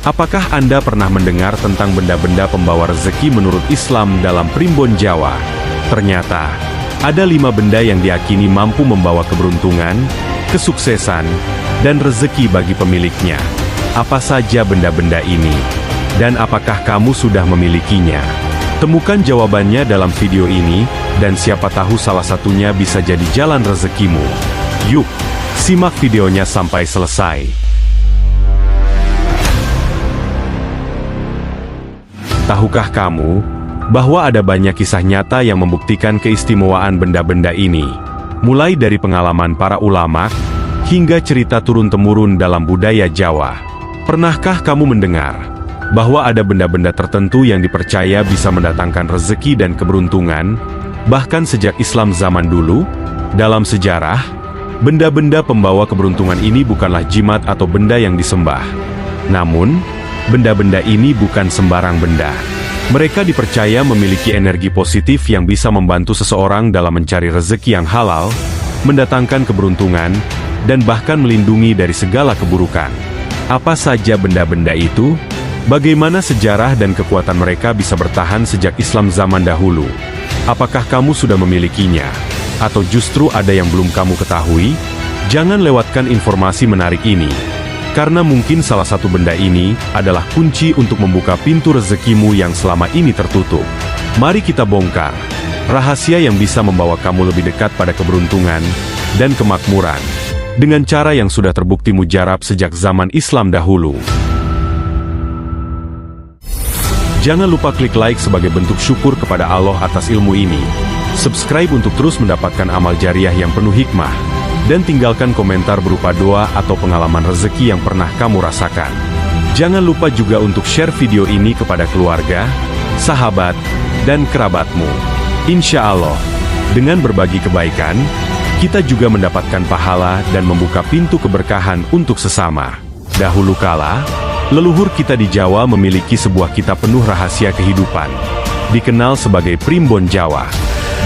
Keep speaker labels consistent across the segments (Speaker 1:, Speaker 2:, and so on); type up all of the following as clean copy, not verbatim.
Speaker 1: Apakah Anda pernah mendengar tentang benda-benda pembawa rezeki menurut Islam dalam Primbon Jawa? Ternyata, ada 5 benda yang diyakini mampu membawa keberuntungan, kesuksesan, dan rezeki bagi pemiliknya. Apa saja benda-benda ini? Dan apakah kamu sudah memilikinya? Temukan jawabannya dalam video ini, dan siapa tahu salah satunya bisa jadi jalan rezekimu. Yuk, simak videonya sampai selesai. Tahukah kamu bahwa ada banyak kisah nyata yang membuktikan keistimewaan benda-benda ini? Mulai dari pengalaman para ulama, hingga cerita turun-temurun dalam budaya Jawa. Pernahkah kamu mendengar bahwa ada benda-benda tertentu yang dipercaya bisa mendatangkan rezeki dan keberuntungan, bahkan sejak Islam zaman dulu? Dalam sejarah, benda-benda pembawa keberuntungan ini bukanlah jimat atau benda yang disembah. Namun, benda-benda ini bukan sembarang benda. Mereka dipercaya memiliki energi positif yang bisa membantu seseorang dalam mencari rezeki yang halal, mendatangkan keberuntungan, dan bahkan melindungi dari segala keburukan. Apa saja benda-benda itu? Bagaimana sejarah dan kekuatan mereka bisa bertahan sejak Islam zaman dahulu? Apakah kamu sudah memilikinya? Atau justru ada yang belum kamu ketahui? Jangan lewatkan informasi menarik ini, karena mungkin salah satu benda ini adalah kunci untuk membuka pintu rezekimu yang selama ini tertutup. Mari kita bongkar rahasia yang bisa membawa kamu lebih dekat pada keberuntungan dan kemakmuran, dengan cara yang sudah terbukti mujarab sejak zaman Islam dahulu. Jangan lupa klik like sebagai bentuk syukur kepada Allah atas ilmu ini. Subscribe untuk terus mendapatkan amal jariah yang penuh hikmah. Dan tinggalkan komentar berupa doa atau pengalaman rezeki yang pernah kamu rasakan. Jangan lupa juga untuk share video ini kepada keluarga, sahabat, dan kerabatmu. Insya Allah, dengan berbagi kebaikan, kita juga mendapatkan pahala dan membuka pintu keberkahan untuk sesama. Dahulu kala, leluhur kita di Jawa memiliki sebuah kitab penuh rahasia kehidupan, dikenal sebagai Primbon Jawa.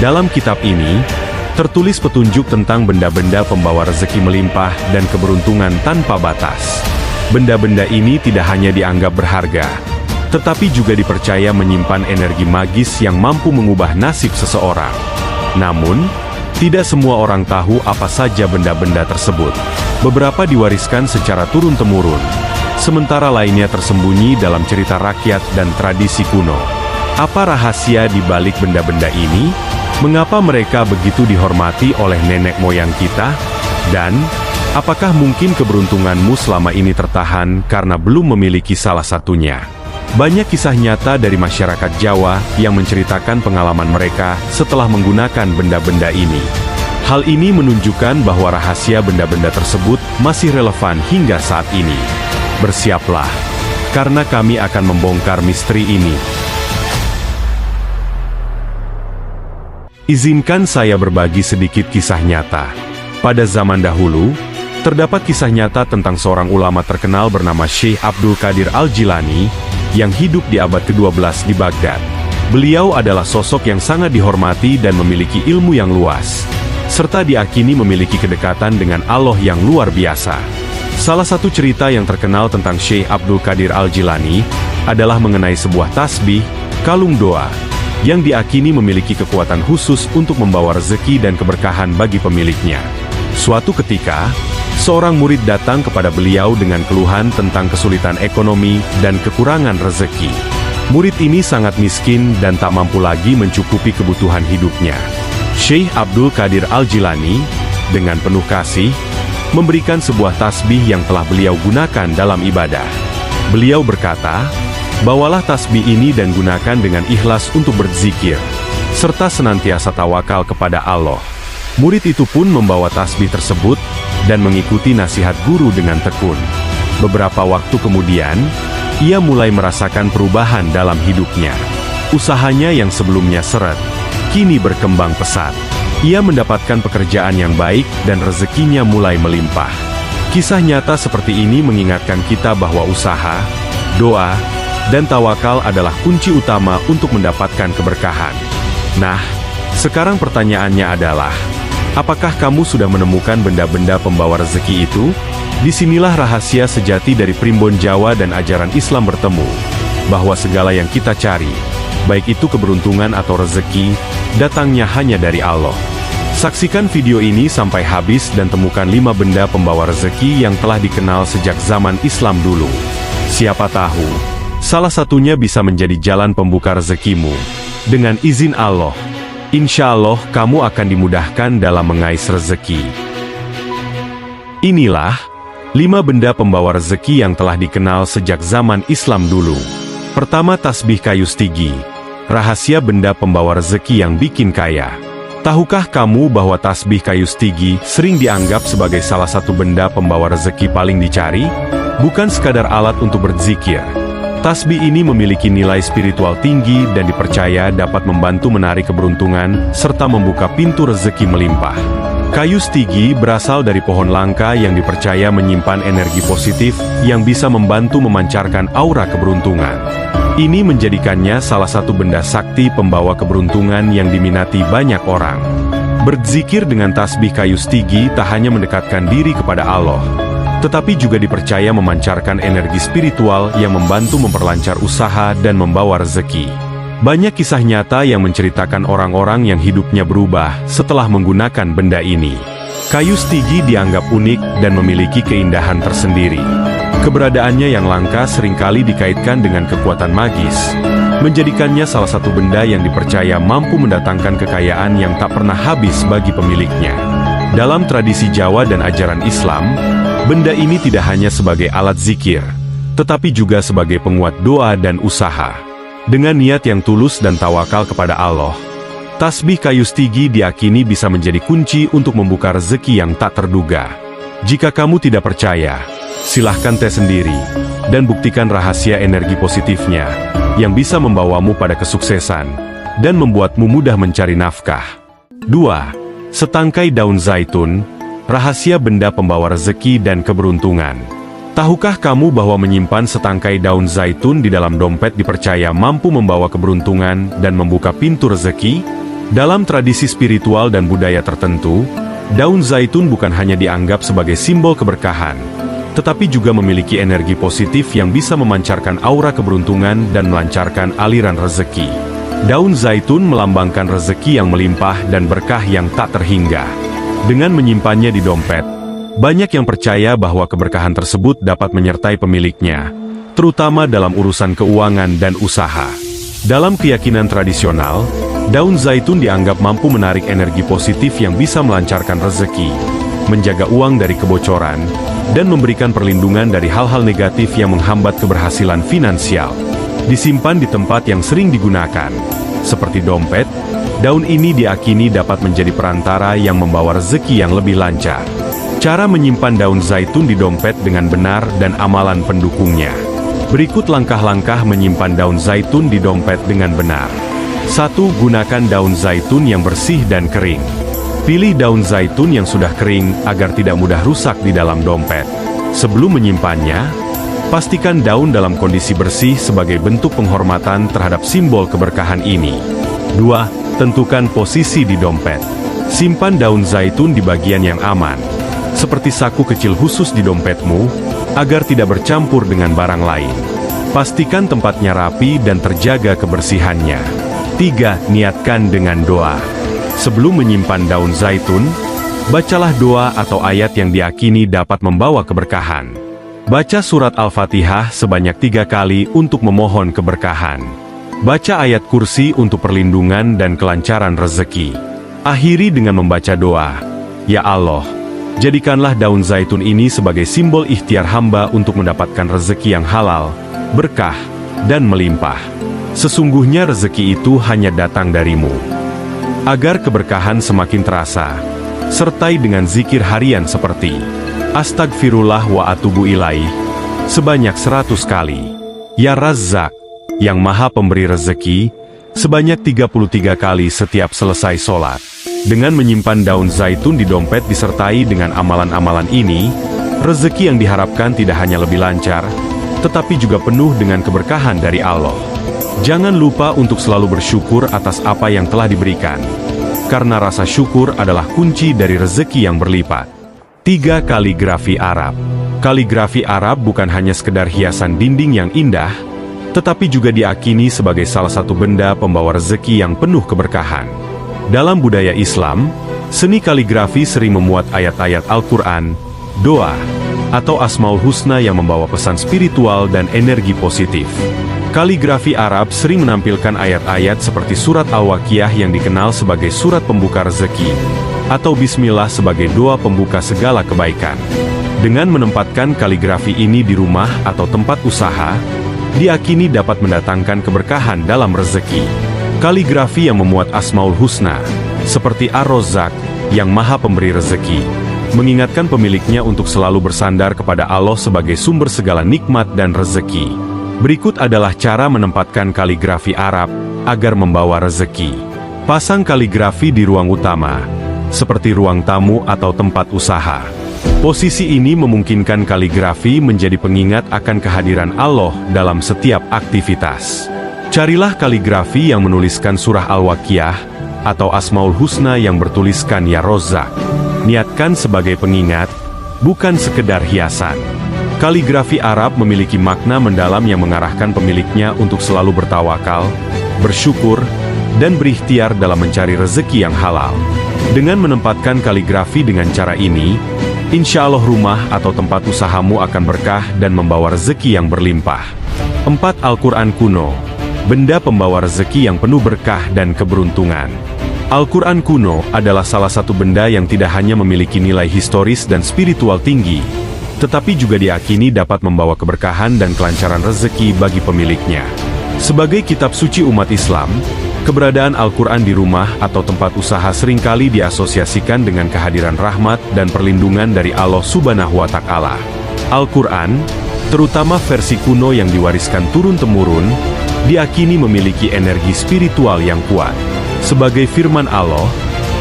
Speaker 1: Dalam kitab ini, tertulis petunjuk tentang benda-benda pembawa rezeki melimpah dan keberuntungan tanpa batas. Benda-benda ini tidak hanya dianggap berharga, tetapi juga dipercaya menyimpan energi magis yang mampu mengubah nasib seseorang. Namun, tidak semua orang tahu apa saja benda-benda tersebut. Beberapa diwariskan secara turun-temurun, sementara lainnya tersembunyi dalam cerita rakyat dan tradisi kuno. Apa rahasia di balik benda-benda ini? Mengapa mereka begitu dihormati oleh nenek moyang kita? Dan, apakah mungkin keberuntunganmu selama ini tertahan karena belum memiliki salah satunya? Banyak kisah nyata dari masyarakat Jawa yang menceritakan pengalaman mereka setelah menggunakan benda-benda ini. Hal ini menunjukkan bahwa rahasia benda-benda tersebut masih relevan hingga saat ini. Bersiaplah, karena kami akan membongkar misteri ini. Izinkan saya berbagi sedikit kisah nyata. Pada zaman dahulu, terdapat kisah nyata tentang seorang ulama terkenal bernama Syekh Abdul Qadir Al-Jilani, yang hidup di abad ke-12 di Baghdad. Beliau adalah sosok yang sangat dihormati dan memiliki ilmu yang luas, serta diakini memiliki kedekatan dengan Allah yang luar biasa. Salah satu cerita yang terkenal tentang Syekh Abdul Qadir Al-Jilani adalah mengenai sebuah tasbih, kalung doa, yang diakini memiliki kekuatan khusus untuk membawa rezeki dan keberkahan bagi pemiliknya. Suatu ketika, seorang murid datang kepada beliau dengan keluhan tentang kesulitan ekonomi dan kekurangan rezeki. Murid ini sangat miskin dan tak mampu lagi mencukupi kebutuhan hidupnya. Syekh Abdul Qadir Al-Jilani, dengan penuh kasih, memberikan sebuah tasbih yang telah beliau gunakan dalam ibadah. Beliau berkata, "Bawalah tasbih ini dan gunakan dengan ikhlas untuk berzikir, serta senantiasa tawakal kepada Allah." Murid itu pun membawa tasbih tersebut dan mengikuti nasihat guru dengan tekun. Beberapa waktu kemudian, ia mulai merasakan perubahan dalam hidupnya. Usahanya yang sebelumnya seret, kini berkembang pesat. Ia mendapatkan pekerjaan yang baik dan rezekinya mulai melimpah. Kisah nyata seperti ini mengingatkan kita bahwa usaha, doa, dan tawakal adalah kunci utama untuk mendapatkan keberkahan. Nah, sekarang pertanyaannya adalah, apakah kamu sudah menemukan benda-benda pembawa rezeki itu? Disinilah rahasia sejati dari Primbon Jawa dan ajaran Islam bertemu, bahwa segala yang kita cari, baik itu keberuntungan atau rezeki, datangnya hanya dari Allah. Saksikan video ini sampai habis dan temukan 5 benda pembawa rezeki yang telah dikenal sejak zaman Islam dulu. Siapa tahu, salah satunya bisa menjadi jalan pembuka rezekimu. Dengan izin Allah, insya Allah kamu akan dimudahkan dalam mengais rezeki. Inilah 5 benda pembawa rezeki yang telah dikenal sejak zaman Islam dulu. Pertama, tasbih kayu stigi. Rahasia benda pembawa rezeki yang bikin kaya. Tahukah kamu bahwa tasbih kayu stigi sering dianggap sebagai salah satu benda pembawa rezeki paling dicari? Bukan sekadar alat untuk berzikir. Tasbih ini memiliki nilai spiritual tinggi dan dipercaya dapat membantu menarik keberuntungan serta membuka pintu rezeki melimpah. Kayu stigi berasal dari pohon langka yang dipercaya menyimpan energi positif yang bisa membantu memancarkan aura keberuntungan. Ini menjadikannya salah satu benda sakti pembawa keberuntungan yang diminati banyak orang. Berzikir dengan tasbih kayu stigi tak hanya mendekatkan diri kepada Allah, tetapi juga dipercaya memancarkan energi spiritual yang membantu memperlancar usaha dan membawa rezeki. Banyak kisah nyata yang menceritakan orang-orang yang hidupnya berubah setelah menggunakan benda ini. Kayu stigi dianggap unik dan memiliki keindahan tersendiri. Keberadaannya yang langka seringkali dikaitkan dengan kekuatan magis, menjadikannya salah satu benda yang dipercaya mampu mendatangkan kekayaan yang tak pernah habis bagi pemiliknya. Dalam tradisi Jawa dan ajaran Islam, benda ini tidak hanya sebagai alat zikir, tetapi juga sebagai penguat doa dan usaha. Dengan niat yang tulus dan tawakal kepada Allah, tasbih kayu stigi diyakini bisa menjadi kunci untuk membuka rezeki yang tak terduga. Jika kamu tidak percaya, silahkan tes sendiri, dan buktikan rahasia energi positifnya, yang bisa membawamu pada kesuksesan, dan membuatmu mudah mencari nafkah. 2. Setangkai daun zaitun, rahasia benda pembawa rezeki dan keberuntungan. Tahukah kamu bahwa menyimpan setangkai daun zaitun di dalam dompet dipercaya mampu membawa keberuntungan dan membuka pintu rezeki? Dalam tradisi spiritual dan budaya tertentu, daun zaitun bukan hanya dianggap sebagai simbol keberkahan, tetapi juga memiliki energi positif yang bisa memancarkan aura keberuntungan dan melancarkan aliran rezeki. Daun zaitun melambangkan rezeki yang melimpah dan berkah yang tak terhingga. Dengan menyimpannya di dompet, banyak yang percaya bahwa keberkahan tersebut dapat menyertai pemiliknya, terutama dalam urusan keuangan dan usaha. Dalam keyakinan tradisional, daun zaitun dianggap mampu menarik energi positif yang bisa melancarkan rezeki, menjaga uang dari kebocoran, dan memberikan perlindungan dari hal-hal negatif yang menghambat keberhasilan finansial. Disimpan di tempat yang sering digunakan, seperti dompet, daun ini diakini dapat menjadi perantara yang membawa rezeki yang lebih lancar. Cara menyimpan daun zaitun di dompet dengan benar dan amalan pendukungnya. Berikut langkah-langkah menyimpan daun zaitun di dompet dengan benar. 1. Gunakan daun zaitun yang bersih dan kering. Pilih daun zaitun yang sudah kering agar tidak mudah rusak di dalam dompet. Sebelum menyimpannya, pastikan daun dalam kondisi bersih sebagai bentuk penghormatan terhadap simbol keberkahan ini. 2. Tentukan posisi di dompet. Simpan daun zaitun di bagian yang aman, seperti saku kecil khusus di dompetmu, agar tidak bercampur dengan barang lain. Pastikan tempatnya rapi dan terjaga kebersihannya. 3. Niatkan dengan doa. Sebelum menyimpan daun zaitun, bacalah doa atau ayat yang diyakini dapat membawa keberkahan. Baca surat Al-Fatihah sebanyak 3 kali untuk memohon keberkahan. Baca ayat kursi untuk perlindungan dan kelancaran rezeki. Akhiri dengan membaca doa, "Ya Allah, jadikanlah daun zaitun ini sebagai simbol ikhtiar hamba untuk mendapatkan rezeki yang halal, berkah, dan melimpah. Sesungguhnya rezeki itu hanya datang darimu." Agar keberkahan semakin terasa, sertai dengan zikir harian seperti Astagfirullah wa atubu ilaih sebanyak 100 kali. Ya Razzaq, yang maha pemberi rezeki, sebanyak 33 kali setiap selesai sholat. Dengan menyimpan daun zaitun di dompet disertai dengan amalan-amalan ini, rezeki yang diharapkan tidak hanya lebih lancar, tetapi juga penuh dengan keberkahan dari Allah. Jangan lupa untuk selalu bersyukur atas apa yang telah diberikan, karena rasa syukur adalah kunci dari rezeki yang berlipat. 3 kaligrafi Arab. Kaligrafi Arab bukan hanya sekedar hiasan dinding yang indah, tetapi juga diakini sebagai salah satu benda pembawa rezeki yang penuh keberkahan. Dalam budaya Islam, seni kaligrafi sering memuat ayat-ayat Al-Quran, doa, atau Asmaul Husna yang membawa pesan spiritual dan energi positif. Kaligrafi Arab sering menampilkan ayat-ayat seperti surat Al-Waqiah yang dikenal sebagai surat pembuka rezeki, atau Bismillah sebagai doa pembuka segala kebaikan. Dengan menempatkan kaligrafi ini di rumah atau tempat usaha, diakini dapat mendatangkan keberkahan dalam rezeki. Kaligrafi yang memuat Asmaul Husna, seperti Ar-Razzaq, yang maha pemberi rezeki, mengingatkan pemiliknya untuk selalu bersandar kepada Allah sebagai sumber segala nikmat dan rezeki. Berikut adalah cara menempatkan kaligrafi Arab agar membawa rezeki. Pasang kaligrafi di ruang utama, seperti ruang tamu atau tempat usaha. Posisi ini memungkinkan kaligrafi menjadi pengingat akan kehadiran Allah dalam setiap aktivitas. Carilah kaligrafi yang menuliskan surah Al-Waqiah atau Asmaul Husna yang bertuliskan Ya Razzaq. Niatkan sebagai pengingat, bukan sekedar hiasan. Kaligrafi Arab memiliki makna mendalam yang mengarahkan pemiliknya untuk selalu bertawakal, bersyukur, dan berikhtiar dalam mencari rezeki yang halal. Dengan menempatkan kaligrafi dengan cara ini, insya Allah rumah atau tempat usahamu akan berkah dan membawa rezeki yang berlimpah. 4. Al-Quran kuno, benda pembawa rezeki yang penuh berkah dan keberuntungan. Al-Quran kuno adalah salah satu benda yang tidak hanya memiliki nilai historis dan spiritual tinggi, tetapi juga diakini dapat membawa keberkahan dan kelancaran rezeki bagi pemiliknya. Sebagai kitab suci umat Islam, keberadaan Al-Quran di rumah atau tempat usaha seringkali diasosiasikan dengan kehadiran rahmat dan perlindungan dari Allah Subhanahu wa Ta'ala. Al-Quran, terutama versi kuno yang diwariskan turun-temurun, diakini memiliki energi spiritual yang kuat. Sebagai firman Allah,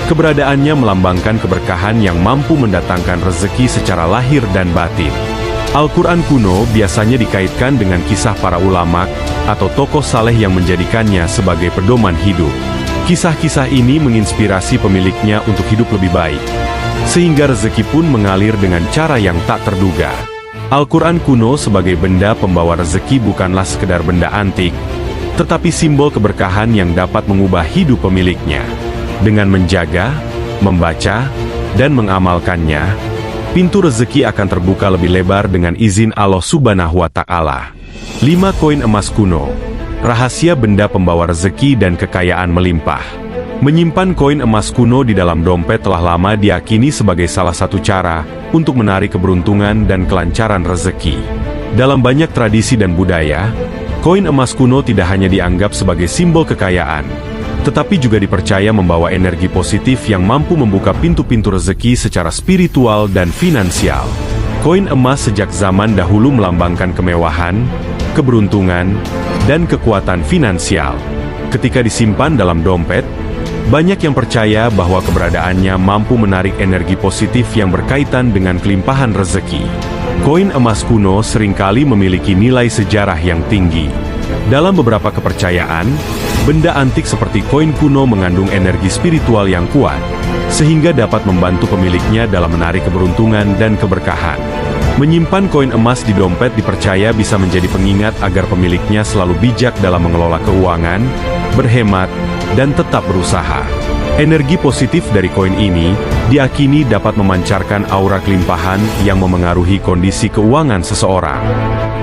Speaker 1: keberadaannya melambangkan keberkahan yang mampu mendatangkan rezeki secara lahir dan batin. Al-Quran kuno biasanya dikaitkan dengan kisah para ulama atau tokoh saleh yang menjadikannya sebagai pedoman hidup. Kisah-kisah ini menginspirasi pemiliknya untuk hidup lebih baik, sehingga rezeki pun mengalir dengan cara yang tak terduga. Al-Quran kuno sebagai benda pembawa rezeki bukanlah sekedar benda antik, tetapi simbol keberkahan yang dapat mengubah hidup pemiliknya. Dengan menjaga, membaca, dan mengamalkannya, pintu rezeki akan terbuka lebih lebar dengan izin Allah Subhanahu wa Ta'ala. 5. Koin emas kuno, rahasia benda pembawa rezeki dan kekayaan melimpah. Menyimpan koin emas kuno di dalam dompet telah lama diakini sebagai salah satu cara untuk menarik keberuntungan dan kelancaran rezeki. Dalam banyak tradisi dan budaya, koin emas kuno tidak hanya dianggap sebagai simbol kekayaan, tetapi juga dipercaya membawa energi positif yang mampu membuka pintu-pintu rezeki secara spiritual dan finansial. Koin emas sejak zaman dahulu melambangkan kemewahan, keberuntungan, dan kekuatan finansial. Ketika disimpan dalam dompet, banyak yang percaya bahwa keberadaannya mampu menarik energi positif yang berkaitan dengan kelimpahan rezeki. Koin emas kuno seringkali memiliki nilai sejarah yang tinggi. Dalam beberapa kepercayaan, benda antik seperti koin kuno mengandung energi spiritual yang kuat, sehingga dapat membantu pemiliknya dalam menarik keberuntungan dan keberkahan. Menyimpan koin emas di dompet dipercaya bisa menjadi pengingat agar pemiliknya selalu bijak dalam mengelola keuangan, berhemat, dan tetap berusaha. Energi positif dari koin ini diakini dapat memancarkan aura kelimpahan yang memengaruhi kondisi keuangan seseorang.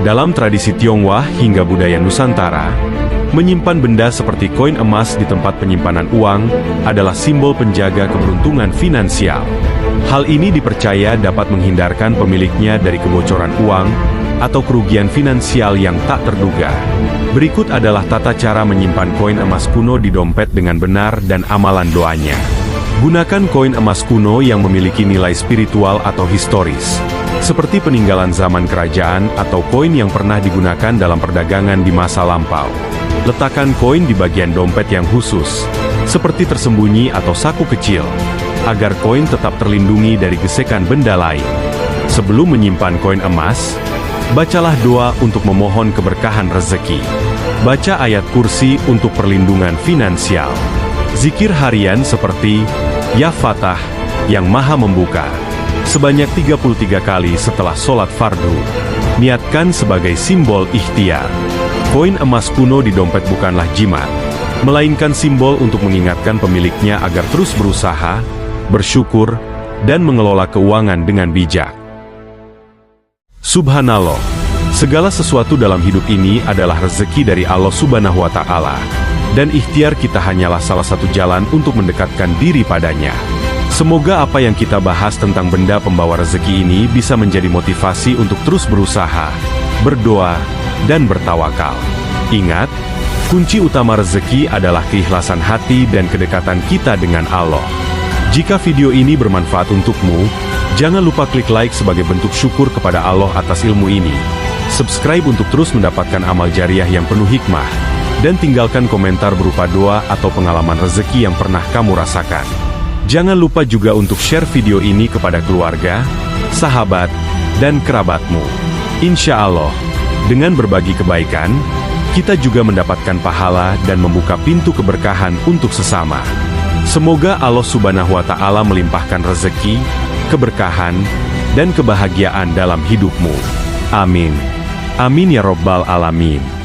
Speaker 1: Dalam tradisi Tionghoa hingga budaya Nusantara, menyimpan benda seperti koin emas di tempat penyimpanan uang adalah simbol penjaga keberuntungan finansial. Hal ini dipercaya dapat menghindarkan pemiliknya dari kebocoran uang atau kerugian finansial yang tak terduga. Berikut adalah tata cara menyimpan koin emas kuno di dompet dengan benar dan amalan doanya. Gunakan koin emas kuno yang memiliki nilai spiritual atau historis, seperti peninggalan zaman kerajaan atau koin yang pernah digunakan dalam perdagangan di masa lampau. Letakkan koin di bagian dompet yang khusus, seperti tersembunyi atau saku kecil, agar koin tetap terlindungi dari gesekan benda lain. Sebelum menyimpan koin emas, bacalah doa untuk memohon keberkahan rezeki. Baca ayat kursi untuk perlindungan finansial. Zikir harian seperti Ya Fatah, yang maha membuka, sebanyak 33 kali setelah sholat fardu. Niatkan sebagai simbol ikhtiar. Koin emas kuno di dompet bukanlah jimat, melainkan simbol untuk mengingatkan pemiliknya agar terus berusaha, bersyukur, dan mengelola keuangan dengan bijak. Subhanallah, segala sesuatu dalam hidup ini adalah rezeki dari Allah Subhanahu wa Ta'ala, dan ikhtiar kita hanyalah salah satu jalan untuk mendekatkan diri padanya. Semoga apa yang kita bahas tentang benda pembawa rezeki ini bisa menjadi motivasi untuk terus berusaha, berdoa, dan bertawakal. Ingat, kunci utama rezeki adalah keikhlasan hati dan kedekatan kita dengan Allah. Jika video ini bermanfaat untukmu, jangan lupa klik like sebagai bentuk syukur kepada Allah atas ilmu ini. Subscribe untuk terus mendapatkan amal jariah yang penuh hikmah, dan tinggalkan komentar berupa doa atau pengalaman rezeki yang pernah kamu rasakan. Jangan lupa juga untuk share video ini kepada keluarga, sahabat, dan kerabatmu. Insya Allah, dengan berbagi kebaikan, kita juga mendapatkan pahala dan membuka pintu keberkahan untuk sesama. Semoga Allah Subhanahu wa Ta'ala melimpahkan rezeki, keberkahan, dan kebahagiaan dalam hidupmu. Amin. Amin ya Rabbal Alamin.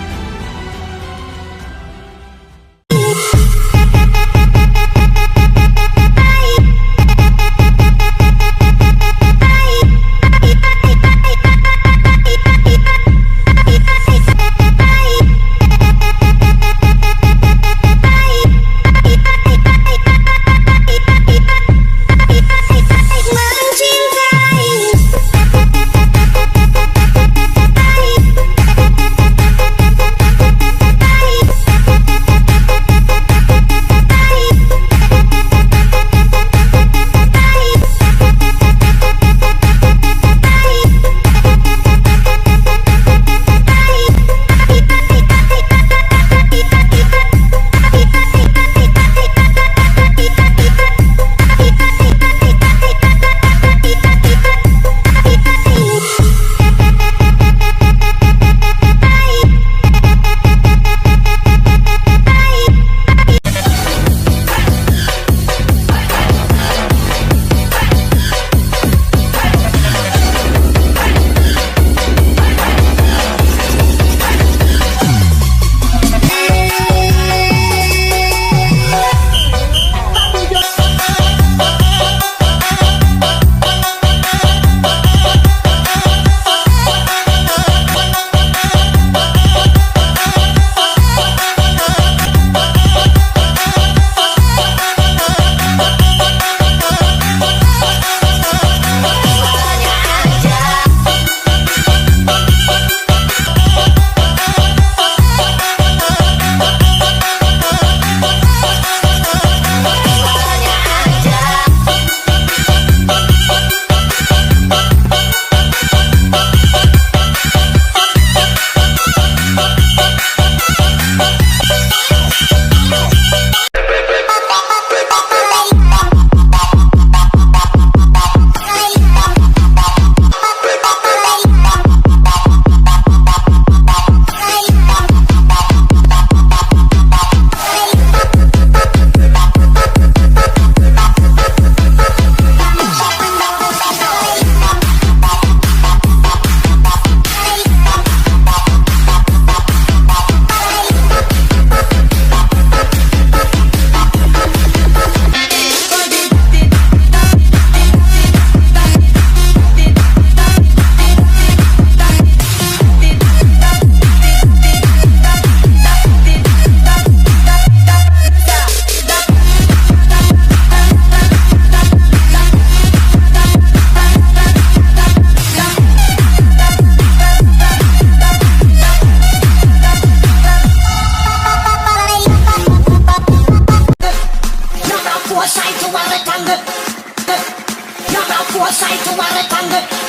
Speaker 2: foresight to where it can go.